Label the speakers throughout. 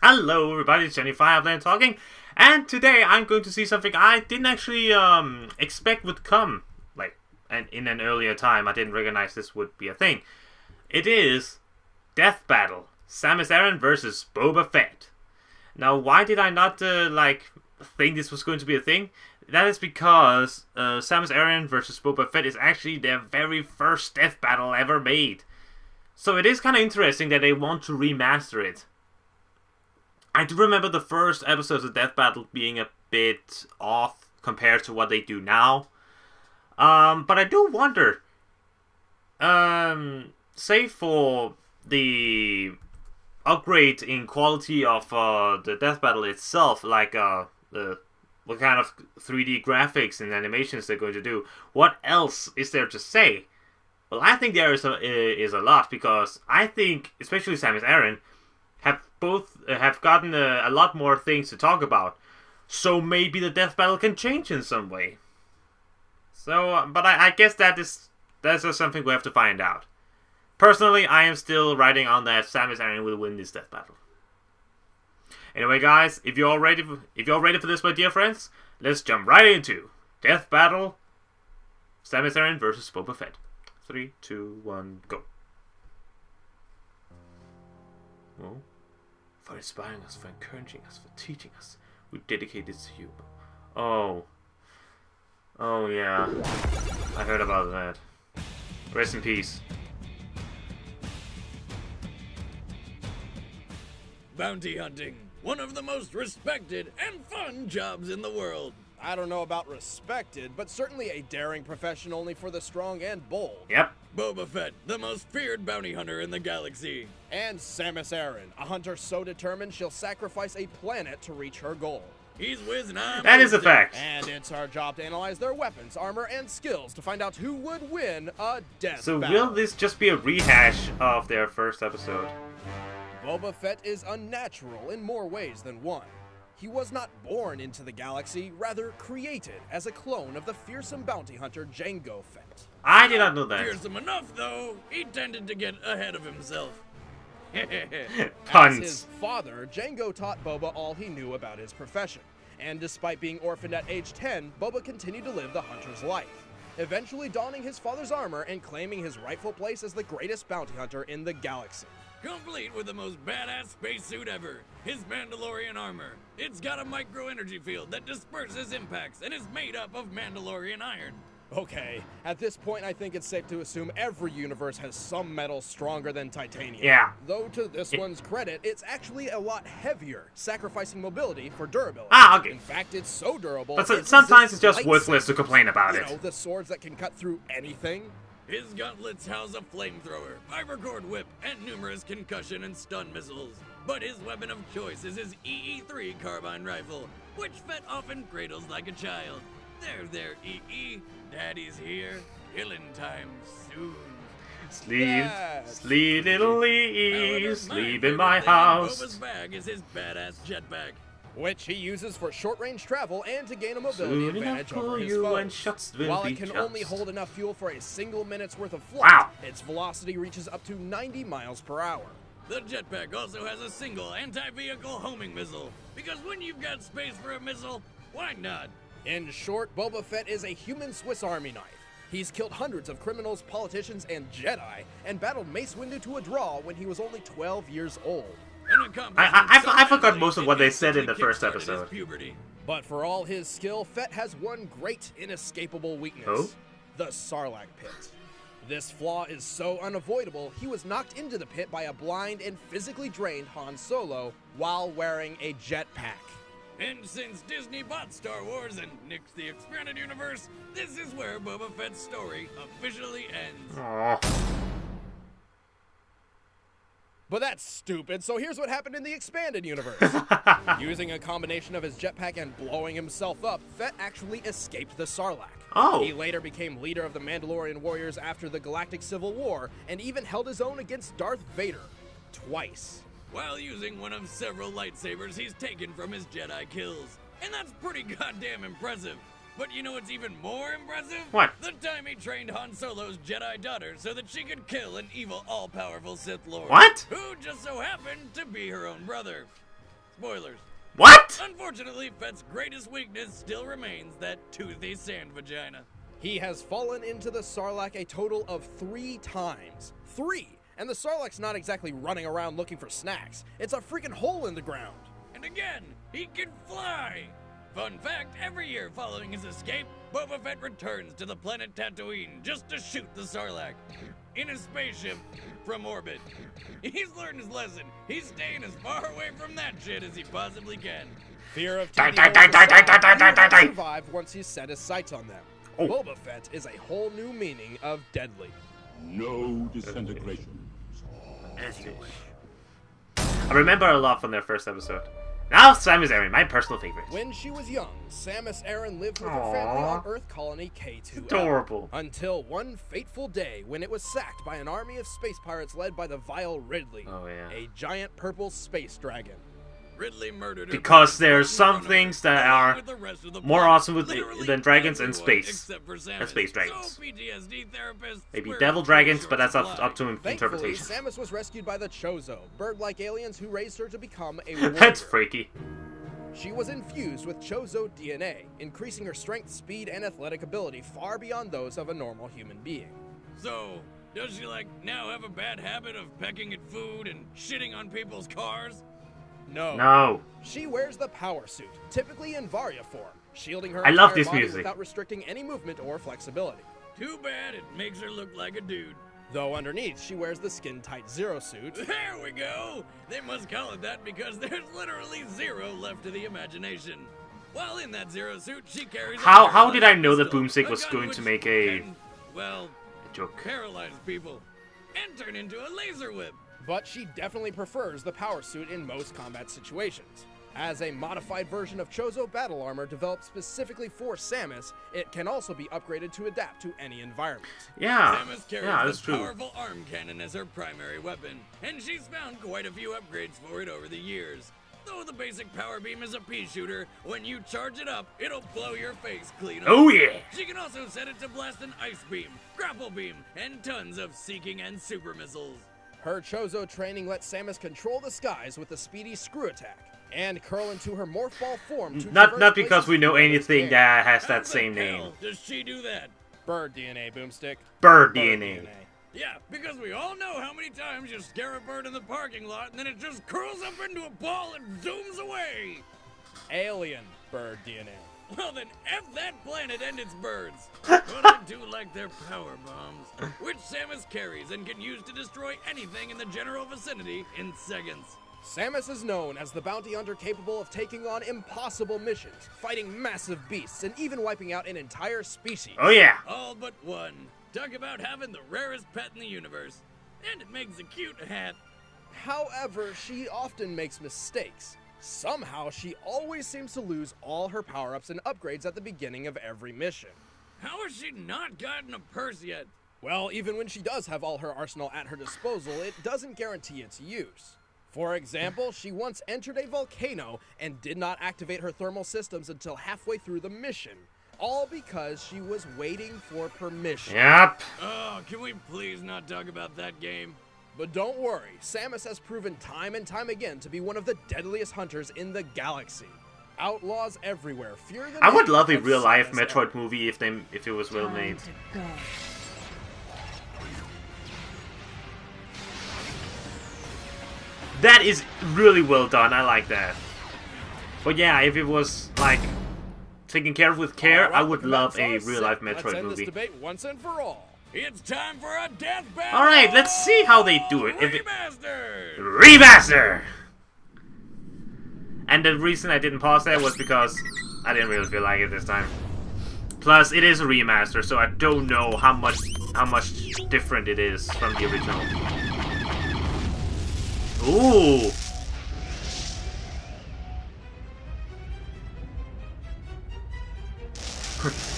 Speaker 1: Hello everybody, it's JohnnyFerno talking, and today I'm going to see something I didn't actually expect would come, and in an earlier time. I didn't recognize this would be a thing. It is Death Battle, Samus Aran versus Boba Fett. Now, why did I not think this was going to be a thing? That is because Samus Aran versus Boba Fett is actually their very first death battle ever made. So it is kind of interesting that they want to remaster it. I do remember the first episodes of Death Battle being a bit off compared to what they do now. But I do wonder, say for the upgrade in quality of the Death Battle itself, what kind of 3D graphics and animations they're going to do, what else is there to say? Well, I think there is a lot, because I think, especially Samus Aran, have gotten a lot more things to talk about. So maybe the death battle can change in some way. So, but I guess that's just something we have to find out. Personally, I am still riding on that Samus Aran will win this death battle. Anyway, guys, if you're all ready for this, my dear friends, let's jump right into Death Battle, Samus Aran versus Boba Fett. 3, 2, 1, go. Oh. For inspiring us, for encouraging us, for teaching us, we dedicate this to you. Oh yeah, I heard about that. Rest in peace.
Speaker 2: Bounty hunting, one of the most respected and fun jobs in the world.
Speaker 3: I don't know about respected, but certainly a daring profession only for the strong and bold.
Speaker 1: Yep.
Speaker 2: Boba Fett, the most feared bounty hunter in the galaxy.
Speaker 3: And Samus Aran, a hunter so determined she'll sacrifice a planet to reach her goal.
Speaker 2: He's whiz and I'm
Speaker 1: That is a fact.
Speaker 3: And it's our job to analyze their weapons, armor, and skills to find out who would win a death
Speaker 1: So
Speaker 3: battle.
Speaker 1: will this just be a rehash of their first episode?
Speaker 3: Boba Fett is unnatural in more ways than one. He was not born into the galaxy, rather created as a clone of the fearsome bounty hunter Jango Fett.
Speaker 1: I did not know that.
Speaker 2: Fearsome enough, though, he tended to get ahead of himself.
Speaker 1: Puns.
Speaker 3: As his father, Jango taught Boba all he knew about his profession. And despite being orphaned at age 10, Boba continued to live the hunter's life, eventually donning his father's armor and claiming his rightful place as the greatest bounty hunter in the galaxy.
Speaker 2: Complete with the most badass spacesuit ever, his Mandalorian armor. It's got a micro-energy field that disperses impacts and is made up of Mandalorian iron.
Speaker 3: Okay, at this point I think it's safe to assume every universe has some metal stronger than titanium.
Speaker 1: Yeah.
Speaker 3: Though to this one's credit, it's actually a lot heavier, sacrificing mobility for durability.
Speaker 1: Ah, okay.
Speaker 3: In fact, it's so durable.
Speaker 1: But
Speaker 3: it
Speaker 1: sometimes it's just
Speaker 3: resists
Speaker 1: worthless to complain about
Speaker 3: you
Speaker 1: it.
Speaker 3: know, the swords that can cut through anything.
Speaker 2: His gauntlets house a flamethrower, fibercord whip, and numerous concussion and stun missiles. But his weapon of choice is his EE-3 carbine rifle, which Fett often cradles like a child. There, EE. Daddy's here. Killing time soon.
Speaker 1: Sleep, little Lee,
Speaker 2: However,
Speaker 1: sleep
Speaker 2: my
Speaker 1: in my
Speaker 2: favorite thing
Speaker 1: house.
Speaker 2: Boba's bag is his badass jetpack.
Speaker 3: Which he uses for short-range travel and to gain a mobility
Speaker 1: Soon enough
Speaker 3: advantage
Speaker 1: for
Speaker 3: over his
Speaker 1: you
Speaker 3: foes.
Speaker 1: and shots will
Speaker 3: While
Speaker 1: be
Speaker 3: it can
Speaker 1: just.
Speaker 3: only hold enough fuel for a single minute's worth of flight,
Speaker 1: Wow.
Speaker 3: its velocity reaches up to 90 miles per hour.
Speaker 2: The jetpack also has a single anti-vehicle homing missile, because when you've got space for a missile, why not?
Speaker 3: In short, Boba Fett is a human Swiss Army knife. He's killed hundreds of criminals, politicians, and Jedi, and battled Mace Windu to a draw when he was only 12 years old.
Speaker 1: I forgot most of what they said in the first episode.
Speaker 3: But for all his skill, Fett has one great, inescapable weakness.
Speaker 1: Oh?
Speaker 3: The Sarlacc pit. This flaw is so unavoidable, he was knocked into the pit by a blind and physically drained Han Solo while wearing a jetpack.
Speaker 2: And since Disney bought Star Wars and nixed the expanded universe, this is where Boba Fett's story officially ends.
Speaker 1: Aww.
Speaker 3: But that's stupid, so here's what happened in the expanded universe. Using a combination of his jetpack and blowing himself up, Fett actually escaped the Sarlacc.
Speaker 1: Oh.
Speaker 3: He later became leader of the Mandalorian warriors after the Galactic Civil War, and even held his own against Darth Vader. Twice.
Speaker 2: While using one of several lightsabers he's taken from his Jedi kills. And that's pretty goddamn impressive. But you know what's even more impressive?
Speaker 1: What?
Speaker 2: The time he trained Han Solo's Jedi daughter so that she could kill an evil, all-powerful Sith Lord.
Speaker 1: What?
Speaker 2: Who just so happened to be her own brother. Spoilers.
Speaker 1: What?
Speaker 2: Unfortunately, Fett's greatest weakness still remains that toothy sand vagina.
Speaker 3: He has fallen into the Sarlacc a total of 3 times. 3! And the Sarlacc's not exactly running around looking for snacks. It's a freaking hole in the ground.
Speaker 2: And again, he can fly! Fun fact, every year following his escape, Boba Fett returns to the planet Tatooine just to shoot the Sarlacc. In a spaceship from orbit. He's learned his lesson. He's staying as far away from that shit as he possibly can.
Speaker 3: Fear of
Speaker 1: Die,
Speaker 3: TV
Speaker 1: die, die, die, die, die, die, die, die, die.
Speaker 3: survive once he's set his sights on them.
Speaker 1: Oh.
Speaker 3: Boba Fett is a whole new meaning of deadly.
Speaker 4: No disintegration.
Speaker 1: As you wish. I remember a lot from their first episode. Now, Samus Aran, my personal favorite.
Speaker 3: When she was young, Samus Aran lived with her family on Earth colony K2.
Speaker 1: Adorable.
Speaker 3: Until one fateful day when it was sacked by an army of space pirates led by the vile Ridley,
Speaker 1: Oh, yeah.
Speaker 3: a giant purple space dragon.
Speaker 2: Ridley murdered her
Speaker 1: Because
Speaker 2: parents
Speaker 1: there's
Speaker 2: in
Speaker 1: some
Speaker 2: front of her,
Speaker 1: things that
Speaker 2: along
Speaker 1: are
Speaker 2: with the rest of the
Speaker 1: more
Speaker 2: planet.
Speaker 1: awesome
Speaker 2: Literally
Speaker 1: than dragons in
Speaker 2: everyone
Speaker 1: space.
Speaker 2: except for Samus.
Speaker 1: And space dragons.
Speaker 2: So PTSD therapists
Speaker 1: Maybe
Speaker 2: were
Speaker 1: devil
Speaker 2: in
Speaker 1: dragons,
Speaker 2: short
Speaker 1: but that's up
Speaker 2: supply.
Speaker 1: to
Speaker 3: Thankfully,
Speaker 1: interpretation.
Speaker 3: Samus was rescued by the Chozo, bird-like aliens who raised her to become a warrior.
Speaker 1: That's freaky.
Speaker 3: She was infused with Chozo DNA, increasing her strength, speed, and athletic ability far beyond those of a normal human being.
Speaker 2: So, does she now have a bad habit of pecking at food and shitting on people's cars?
Speaker 1: No.
Speaker 3: She wears the power suit, typically in Varya form, shielding her
Speaker 1: I love
Speaker 3: entire
Speaker 1: this
Speaker 3: body
Speaker 1: music.
Speaker 3: without restricting any movement or flexibility.
Speaker 2: Too bad it makes her look like a dude.
Speaker 3: Though underneath, she wears the skin-tight Zero suit.
Speaker 2: There we go! They must call it that because there's literally zero left to the imagination. While in that Zero suit, she carries
Speaker 1: How did I know that Boomstick was going to make a joke?
Speaker 2: Paralyze people and turn into a laser whip.
Speaker 3: But she definitely prefers the power suit in most combat situations. As a modified version of Chozo battle armor developed specifically for Samus, it can also be upgraded to adapt to any environment.
Speaker 1: Yeah.
Speaker 2: Samus carries
Speaker 1: That's
Speaker 2: the
Speaker 1: true.
Speaker 2: powerful arm cannon as her primary weapon, and she's found quite a few upgrades for it over the years. Though the basic power beam is a pea shooter, when you charge it up, it'll blow your face clean off.
Speaker 1: Oh yeah.
Speaker 2: She can also set it to blast an ice beam, grapple beam, and tons of seeking and super missiles.
Speaker 3: Her Chozo training lets Samus control the skies with a speedy screw attack, and curl into her morph ball form to
Speaker 1: Not
Speaker 3: traverse
Speaker 1: because
Speaker 3: places
Speaker 1: we know
Speaker 3: through the
Speaker 1: anything
Speaker 3: air.
Speaker 1: that has
Speaker 2: How
Speaker 1: that
Speaker 2: the
Speaker 1: same
Speaker 2: hell
Speaker 1: name.
Speaker 2: does she do that?
Speaker 3: Bird DNA, Boomstick.
Speaker 1: Bird DNA.
Speaker 2: Yeah, because we all know how many times you scare a bird in the parking lot and then it just curls up into a ball and zooms away.
Speaker 3: Alien bird DNA.
Speaker 2: Well then, F that planet and its birds. But I do like their power bombs, which Samus carries and can use to destroy anything in the general vicinity in seconds.
Speaker 3: Samus is known as the bounty hunter capable of taking on impossible missions, fighting massive beasts, and even wiping out an entire species.
Speaker 1: Oh yeah.
Speaker 2: All but one. Talk about having the rarest pet in the universe. And it makes a cute hat.
Speaker 3: However, she often makes mistakes. Somehow, she always seems to lose all her power-ups and upgrades at the beginning of every mission.
Speaker 2: How has she not gotten a purse yet?
Speaker 3: Well, even when she does have all her arsenal at her disposal, it doesn't guarantee its use. For example, she once entered a volcano and did not activate her thermal systems until halfway through the mission. All because she was waiting for permission.
Speaker 1: Yep.
Speaker 2: Oh, can we please not talk about that game?
Speaker 3: But don't worry, Samus has proven time and time again to be one of the deadliest hunters in the galaxy. Outlaws everywhere fear the
Speaker 1: I would
Speaker 3: name
Speaker 1: love a
Speaker 3: of
Speaker 1: real life
Speaker 3: Samus
Speaker 1: Metroid
Speaker 3: Aran.
Speaker 1: movie if it was well made.
Speaker 5: Time to go.
Speaker 1: That is really well done. I like that. But yeah, if it was like taken care of with care,
Speaker 3: Alright,
Speaker 1: I would
Speaker 3: the
Speaker 1: love a
Speaker 3: combatants are
Speaker 1: real life
Speaker 3: set. Let's
Speaker 1: Metroid
Speaker 3: end
Speaker 1: movie.
Speaker 3: this debate once and for all.
Speaker 2: It's time for a death battle!
Speaker 1: Alright, let's see how they do it. If it
Speaker 2: Remastered!
Speaker 1: Remaster! And the reason I didn't pause that was because I didn't really feel like it this time. Plus, it is a remaster, so I don't know how much different it is from the original. Ooh!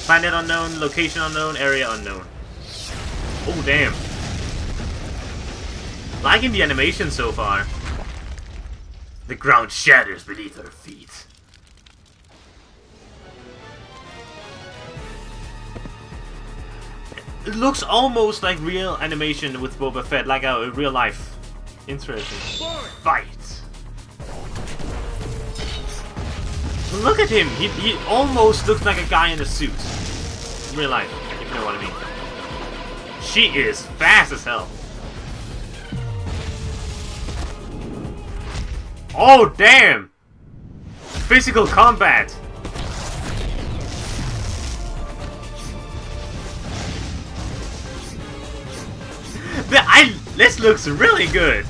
Speaker 1: Planet unknown, location unknown, area unknown. Oh damn! Liking the animation so far. The ground shatters beneath our feet. It looks almost like real animation with Boba Fett, like a real life. Interesting. Fight! Look at him! He almost looks like a guy in a suit. In real life, if you know what I mean. She is fast as hell. Oh, damn! Physical combat! This looks really good!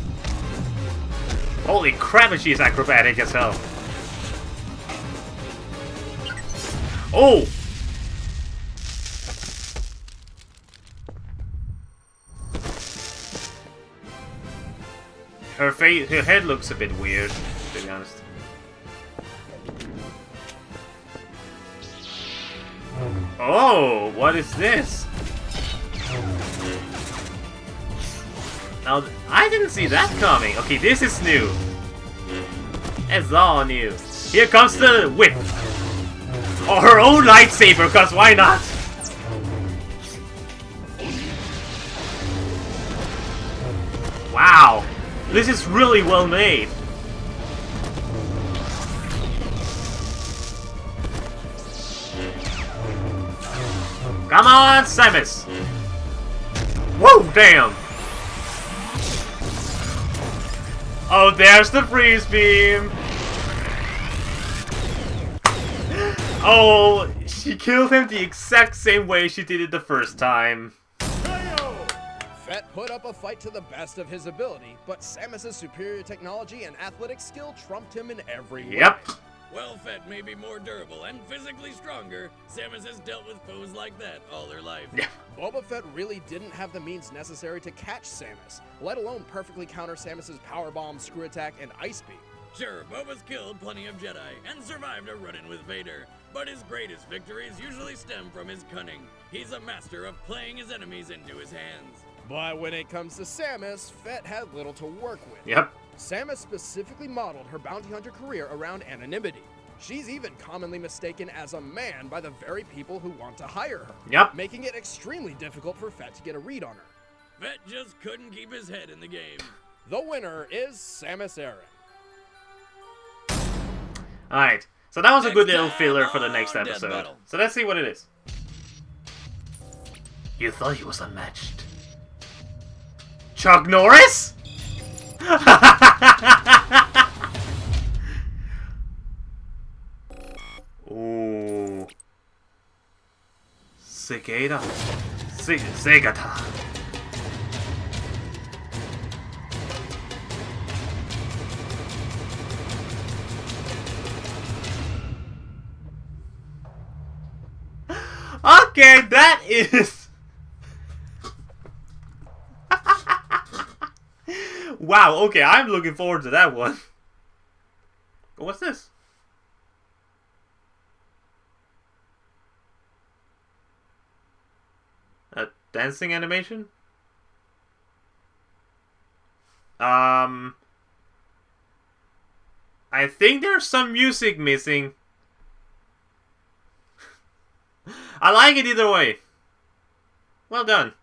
Speaker 1: Holy crap, and she's acrobatic as hell. Oh! Her head looks a bit weird, to be honest. Oh, what is this? Now, I didn't see that coming. Okay, this is new. It's all new. Here comes the whip. Or her own lightsaber, cause why not? Wow. This is really well made. Come on, Samus! Whoa, damn! Oh, there's the freeze beam! Oh, she killed him the exact same way she did it the first time.
Speaker 3: Fett put up a fight to the best of his ability, but Samus's superior technology and athletic skill trumped him in every way.
Speaker 1: Yep.
Speaker 2: While Fett may be more durable and physically stronger, Samus has dealt with foes like that all her life.
Speaker 1: Yeah.
Speaker 3: Boba Fett really didn't have the means necessary to catch Samus, let alone perfectly counter Samus's powerbomb, screw attack, and ice beam.
Speaker 2: Sure, Boba's killed plenty of Jedi and survived a run-in with Vader, but his greatest victories usually stem from his cunning. He's a master of playing his enemies into his hands.
Speaker 3: But when it comes to Samus, Fett had little to work with.
Speaker 1: Yep.
Speaker 3: Samus specifically modeled her bounty hunter career around anonymity. She's even commonly mistaken as a man by the very people who want to hire her.
Speaker 1: Yep.
Speaker 3: Making it extremely difficult for Fett to get a read on her.
Speaker 2: Fett just couldn't keep his head in the game.
Speaker 3: The winner is Samus Aran.
Speaker 1: Alright, so that was a good
Speaker 2: Next
Speaker 1: little
Speaker 2: time
Speaker 1: filler for the
Speaker 2: on
Speaker 1: next
Speaker 2: Death
Speaker 1: episode.
Speaker 2: Battle.
Speaker 1: So let's see what it is. You thought he was unmatched. Chuck Norris? Ooh. Segata. Segata. Okay, that is... Wow, okay, I'm looking forward to that one. What's this? A dancing animation? I think there's some music missing. I like it either way. Well done.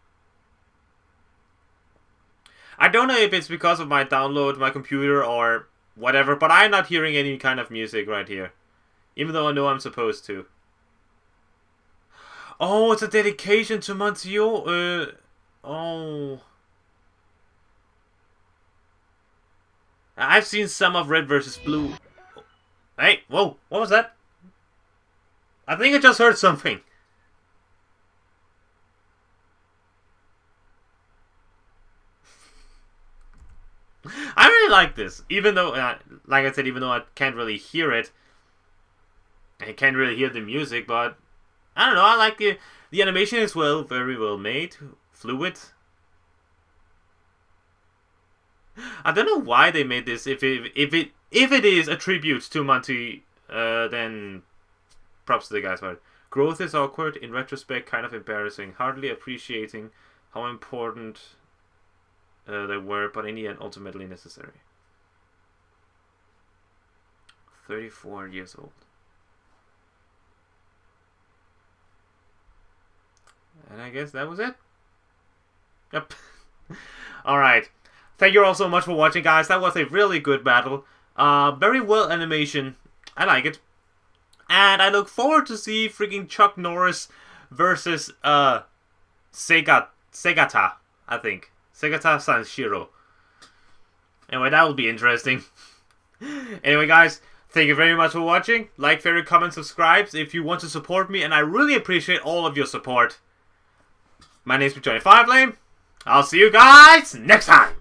Speaker 1: I don't know if it's because of my download, my computer, or whatever, but I'm not hearing any kind of music right here. Even though I know I'm supposed to. Oh, it's a dedication to Monsieur. Oh. I've seen some of Red vs. Blue. Hey, whoa, what was that? I think I just heard something. I really like this, even though, like I said, even though I can't really hear it, I can't really hear the music, but I don't know. I like it. The animation is very well made, fluid. I don't know why they made this. If it is a tribute to Monty, then props to the guys for it. Growth is awkward, in retrospect, kind of embarrassing, hardly appreciating how important they were, but in the end, ultimately necessary. 34 years old. And I guess that was it. Yep. Alright. Thank you all so much for watching, guys. That was a really good battle. Very well animation. I like it. and I look forward to see freaking Chuck Norris versus Segata, I think. Segata Sanshiro. Anyway, that will be interesting. Anyway, guys, thank you very much for watching. Like, favorite, comment, subscribe if you want to support me, and I really appreciate all of your support. My name is JohnnyFerno. I'll see you guys next time.